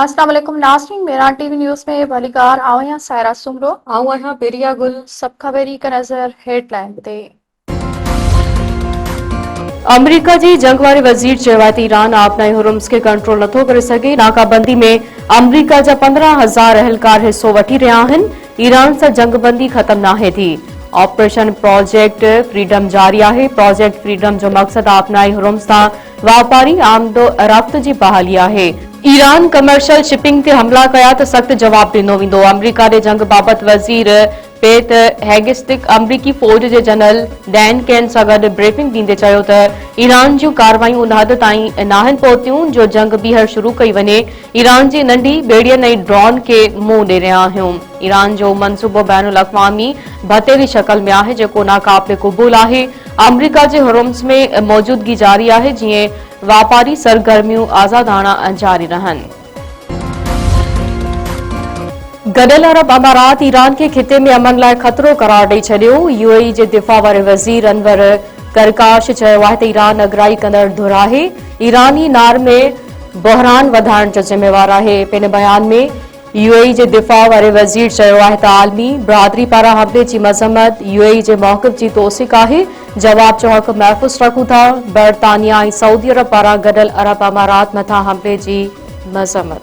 अस्सलाम वालेकुम नाज़रीन, मेरा टीवी न्यूज़ में भलीकार आओ या सायरा सुमरो आओ यहाँ बेरिया गुल सब खबरी का नजर हेडलाइन ते अमेरिका जी जंग वारे वज़ीर चयो त ईरान आपनाई हुरम्स के कंट्रोल नथो करे सघे। नाकाबंदी में अमेरिका जा 15,000 अहलकार हिस्सो वठी रहिया आहिनि। ईरान सां जंगबंदी ख़त्म नाहे थी। ऑपरेशन प्रोजेक्ट फ्रीडम जारी आहे। प्रोजेक्ट फ्रीडम जो मक़सद आपनाई हुरम्स सां वापारी आमदो रफ्त जी बहाली आहे। ईरान कमर्शियल शिपिंग ते हमला कया त सख्त जवाब ॾिनो वेंदो। अमेरिका जे जंग बाबति वज़ीर पेट हेगस्टिक अमरीकी फौज जे जनरल डैन कैन सां गॾु ब्रीफिंग ॾींदे चयो त ईरान जूं कार्रवायूं उन हद ताईं नाहिनि पहुतियूं जो जंग ॿीहर शुरू कई वञे। ईरान जी नंढी बेड़ियुनि ऐं ड्रोन खे मुंहुं ॾेई रहिया आहियूं। ईरान जो मंसूबो बैनुल अक़वामी भतेरी शक्ल में आहे जेको नाक़ाबिले क़बूल आहे। अमेरिका जे हुरम्स में मौजूदगी जारी आहे जीअं वापारी सरगर्मियूं आज़ादाना जारी रहनि। गॾियल अरब अमारात ईरान के खिते में अमन लाइ ख़तरो करार ॾेई छॾियो। यूएई जे दिफ़ा वारे वज़ीर अनवर करकाश चयो आहे त ईरान अगराई कंदड़ धुर आहे। ईरानी नार में बहरान वधाइण जो ज़िम्मेवार आहे। पिण बयान में यूएई जे दिफ़ा वारे वज़ीर चयो आहे त आलमी बिरादरी पारां हमले जी मज़म्मत यूएई जे मौक़िफ़ जी तौसीक़ आहे। जवाब जो हक़ महफ़ूज़ रखूं था। बरतानिया ऐं सऊदी अरब पारां गॾियल अरब अमारात मथां हमले जी मज़म्मत।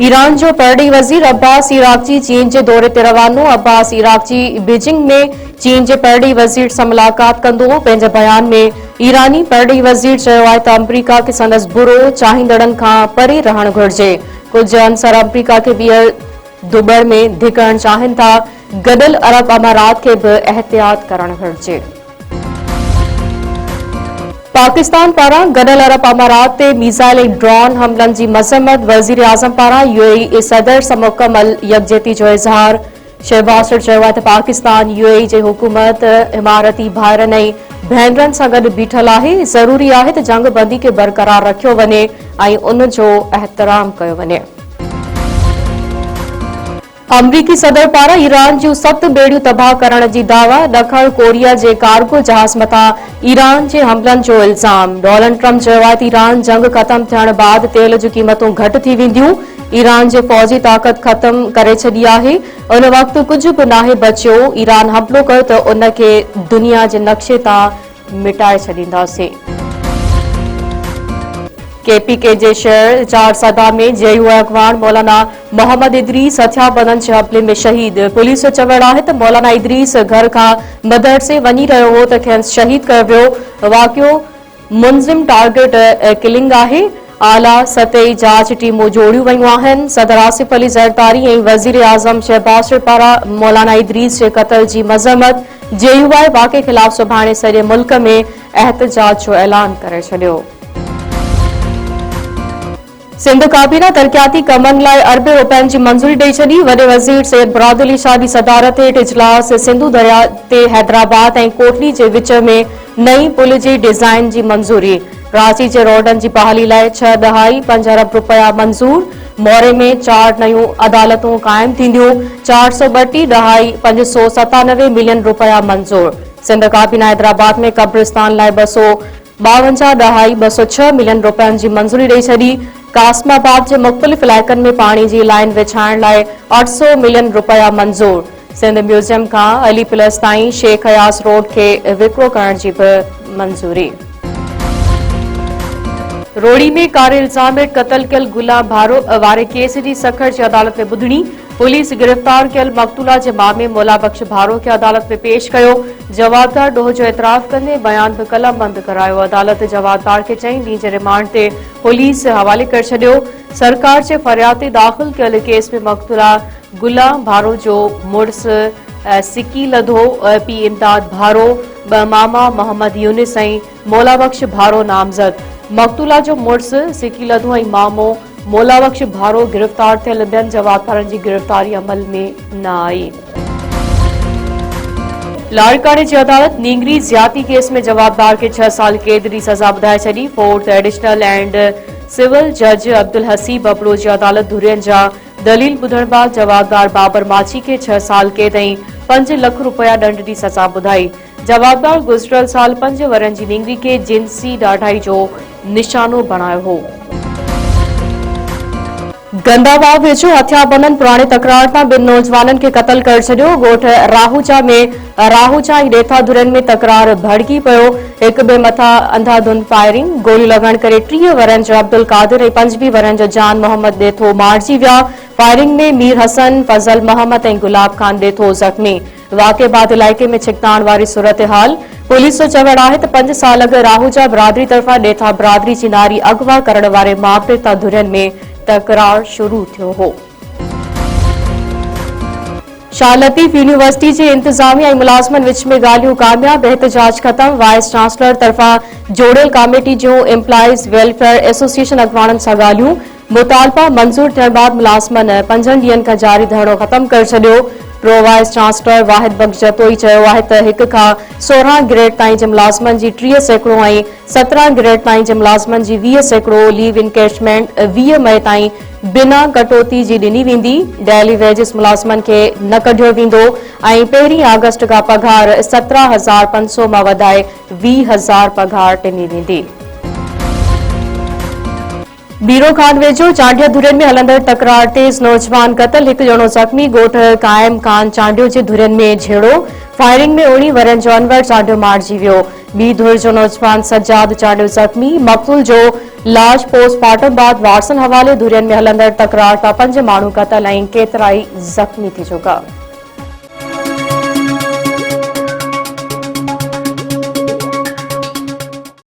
ईरान जो परॾेही वज़ीर अब्बास इराक़ची चीन जे दौरे ते रवानो। अब्बास इराक़ची बीजिंग में चीन जे परॾेही वज़ीर सां मुलाक़ात कंदो। पंहिंजे बयान में ईरानी परॾेही वज़ीर चयो आहे त अमेरिका खे संदसि बुरो चाहींदड़नि खां परे रहणु घुर्जे। कुझु अंसर अमेरिका खे ॿीहर दुबड़ में धिकणु चाहिनि था। गॾियल अरब अमारात खे बि एहतियात करणु घुर्जे। पाकिस्तान पारां गॾियल अरब अमारात ते मीज़ाइल ऐं ड्रोन हमलनि जी मज़म्मत। वज़ीर आज़म पारां यूएई सदर सां मुकमल यकजहती जो इज़हार। शहबाज शरीफ़ चयो आहे त पाकिस्तान यूएई जे हुकूमत इमारती भाइरनि ऐं भेनरनि सां गॾु बीठल आहे। ज़रूरी आहे त जंग बंदी खे बरक़रार रखियो वञे ऐं उन जो एहतराम कयो वञे। अमरीकी सदर पारां ईरान जूं 7 बेड़ियूं तबाह करण जी दावा। ॾखण कोरिया जे कार्गो जहाज़ मथां ईरान जे हमलनि जो इल्ज़ाम। डोनाल्ड ट्रंप चयो आहे त ईरान जंग ख़त्म थियण बाद तेल जूं क़ीमतूं घटि थी वेंदियूं। ईरान जे फ़ौजी ताक़त ख़त्म करे छॾी आहे। उन वक़्तु कुझु बि नाहे बचियो। ईरान हमलो कयो त उन खे दुनिया जे नक्शे तां मिटाए छॾींदासीं। केपीके जे शहर चारसदा में जेयूआई अॻवान मौलाना मोहम्मद इदरीस हथियारबंदनि जे हमले में शहीद। पुलिस जो चवणु आहे त मौलाना इदरीस घर खां मदरसे वञी रहियो हो त खेसि शहीद कयो वियो। वाक़ियो मुनज़िम टारगेट किलिंग आहे। आला सतही जांच टीमूं जोड़ियूं वयूं आहिनि। सदर आसिफ अली ज़रदारी ऐं वज़ीर आज़म शहबाज शरीफ़ पारां मौलाना इदरीस जे क़त्ल जी मज़म्मत। जेयूआई वाक़े ख़िलाफ़ सुभाणे सॼे मुल्क में एहतजाज जो ऐलान करे छॾियो। सिंध काबीना तरक़ियाती कमनि लाइ अरबे रुपयनि जी मंज़ूरी ॾेई छॾी। वॾे वज़ीर सैयद मुरादअली शाह जी सदारत हेठि इजलास। सिंधु दरिया ते हैदराबाद ऐं कोटली जे विच में नई पुल जी डिज़ाइन जी मंज़ूरी। कराची जे रोडनि जी बहाली लाइ 6.5 अरब रुपया मंज़ूर। मोरे में 4 नयूं अदालतूं क़ाइमु थींदियूं। 432.597 मिलियन रुपया मंज़ूर। सिंध काबीना हैदराबाद में कब्रिस्तान लाइ 252.206 मिलियन रुपयनि जी मंज़ूरी ॾेई छॾी। कासमाबाद जे मुख़्तलिफ़ इलाइक़नि में पाणी जी लाइन विछाइण लाइ 800 मिलियन रुपया मंज़ूर। सिंध म्यूज़ियम खां अली प्लस ताईं शेख हयास रोड खे विकिरो करण जी बि मंज़ूरी। रोड़ी में कारे इल्ज़ाम हेठि क़त्ल कयल गुलाम भारो वारे केस जी सखर जी अदालत में ॿुधणी। पुलिस गिरफ़्तार कयल मक़तूला जे मामले मोला बख़्श भारो खे अदालत में पेश कयो। जवाबदार ॾोह जो एतराफ़ कंदे बयान बि कलमबंद करायो। अदालत जवाबदार खे चई ॾींहं जे रिमांड ते पुलिस हवाले करे छॾियो। सरकार जे फरियाद ते दाख़िल कयल केस में मक़तूला गुलाम भारो जो मुड़ुसु सिकी लधो पी इमदाद भारो, ॿ मामा मोहम्मद यूनिस ऐं मोला बख़्श भारो नामज़द। मक़तूला जो मुड़ुसु सिकी लधो ऐं मामो मोला बख़्श भारो गिरफ़्तार थियल ॿियनि जवाबदारनि जी गिरफ़्तारी अमल में न आई। लाड़काने जी अदालत नींगरी ज़्यादती केस में जवाबदार खे 6 साल कैद जी सज़ा ॿुधाए छॾी। फोर्थ एडिशनल एंड सिविल जज अब्दुल हसीब बबलो जी अदालत धुरियनि जा दलील ॿुधण बाद जवाबदार बाबर माची खे 6 साल कैद ऐं 5 लख रुपया दंड जी सज़ा ॿुधाई। जवाबदार गुज़िरियल साल 5 वरनि जी नींगरी खे जिंसी ॾाढाई जो निशानो बणायो हो। गंदाबाव वेझो हथियारबंदनि पुराणे तकरार तां ॿिनि नौजवाननि खे क़तल करे छॾियो। ॻोठ राहूचा में राहूचा ऐं ॾेथा धुरनि में तकरार भड़की पियो। हिक ॿिए मथां अंधाधुंध फायरिंग, गोलियूं लॻण करे 30 वरनि जो अब्दुल कादिर ऐं 25 वरनि जो जान मोहम्मद ॾेथो मारिजी विया। फायरिंग में मीर हसन, फज़ल मोहम्मद ऐं गुलाब खान ॾेथो ज़ख़्मी। वाक़े बाद इलाइक़े में छिकताण वारी सूरत हाल। पुलिस जो चवणु आहे त 5 साल अॻु राहूजा बिरादरी तरफ़ां ॾेथा बिरादरी जी नारी अगवा करण वारे मामले तां धुरनि में तकरार शुरू थियो हो। शाह लतीफ यूनिवर्सिटी जे इंतजामिया ऐं मुलाज़िमनि विच में ॻाल्हियूं कामयाब, एहतजाज ख़त्म। वाइस चांसलर तरफ़ां जोड़ियल कमेटी जो एम्प्लॉइज़ वेलफेयर एसोसिएशन अॻवाननि सां ॻाल्हियूं। मुतालबा मंज़ूर थियण बाद मुलाज़िमनि 5 ॾींहनि खां जारी धरणो ख़त्म करे छॾियो। प्रो वाइस चांसलर वाहिद बख्श जतोई चयो आहे त 1 खां 16 ग्रेड ताईं जे मुलाज़िमनि जी 30% ऐं 17 ग्रेड ताईं जे मुलाज़िमनि जी 20% लीव इनकेशमेंट 20 मई ताईं बिना कटौती जी ॾिनी वेंदी। डेली वेजिस मुलाज़िमनि खे न कढियो वेंदो ऐं 1 अगस्त खां पघार 17,500 मां वधाए 20,000 पघार ॾिनी वेंदी। बीरो खान वेझो चांडिया धुरनि में हलंदड़ तकरार तेज़, नौजवान क़तल, 1 ॼणो ज़ख़्मी। ॻोठ काइम खान चांडियो जे धुरनि में झेड़ो। फायरिंग में 19 वरनि जो अनवर चांडियो मारिजी वियो। ॿी धुर जो नौजवान सज्जाद चांडियो ज़ख़्मी। मक़तूल जो लाश पोस्टमार्टम बाद वारसन हवाले। धुरनि में हलंदड़ तकरार तां 5 माण्हू क़तल ऐं केतिरा ई ज़ख़्मी थी चुका।